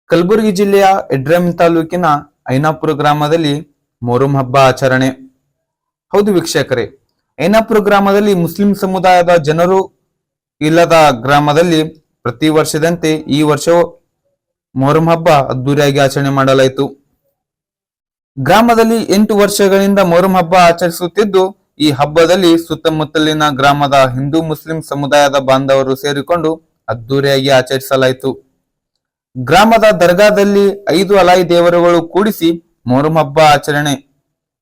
ಕಲಬುರಗಿ ಜಿಲ್ಲೆಯ ಎಡ್ರೆಮ್ ತಾಲೂಕಿನ ಐನಾಪುರ ಗ್ರಾಮದಲ್ಲಿ ಮೊಹರಂ ಹಬ್ಬ ಆಚರಣೆ. ಹೌದು ವೀಕ್ಷಕರೇ, ಐನಾಪುರ ಗ್ರಾಮದಲ್ಲಿ ಮುಸ್ಲಿಂ ಸಮುದಾಯದ ಜನರು ಇಲ್ಲದ ಗ್ರಾಮದಲ್ಲಿ ಪ್ರತಿ ವರ್ಷದಂತೆ ಈ ವರ್ಷವೂ ಮೊಹರಂ ಹಬ್ಬ ಅದ್ದೂರಿಯಾಗಿ ಆಚರಣೆ ಮಾಡಲಾಯಿತು. ಗ್ರಾಮದಲ್ಲಿ 8 ವರ್ಷಗಳಿಂದ ಮೊಹರಂ ಹಬ್ಬ ಆಚರಿಸುತ್ತಿದ್ದು, ಈ ಹಬ್ಬದಲ್ಲಿ ಸುತ್ತಮುತ್ತಲಿನ ಗ್ರಾಮದ ಹಿಂದೂ ಮುಸ್ಲಿಂ ಸಮುದಾಯದ ಬಾಂಧವರು ಸೇರಿಕೊಂಡು ಅದ್ದೂರಿಯಾಗಿ ಆಚರಿಸಲಾಯಿತು. ಗ್ರಾಮದ ದರ್ಗಾದಲ್ಲಿ 5 ಅಲಾಯಿ ದೇವರುಗಳು ಕೂಡಿಸಿ ಮೊಹರಂ ಹಬ್ಬ ಆಚರಣೆ.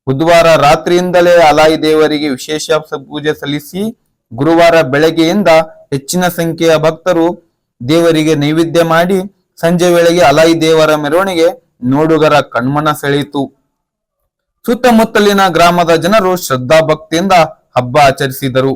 ಬುಧವಾರ ರಾತ್ರಿಯಿಂದಲೇ ಅಲಾಯಿ ದೇವರಿಗೆ ವಿಶೇಷ ಪೂಜೆ ಸಲ್ಲಿಸಿ ಗುರುವಾರ ಬೆಳಗ್ಗೆಯಿಂದ ಹೆಚ್ಚಿನ ಸಂಖ್ಯೆಯ ಭಕ್ತರು ದೇವರಿಗೆ ನೈವೇದ್ಯ ಮಾಡಿ ಸಂಜೆ ವೇಳೆಗೆ ಅಲಾಯಿ ದೇವರ ಮೆರವಣಿಗೆ ನೋಡುಗರ ಕಣ್ಮನ ಸೆಳೆಯಿತು. ಸುತ್ತಮುತ್ತಲಿನ ಗ್ರಾಮದ ಜನರು ಶ್ರದ್ಧಾ ಭಕ್ತಿಯಿಂದ ಹಬ್ಬ ಆಚರಿಸಿದರು.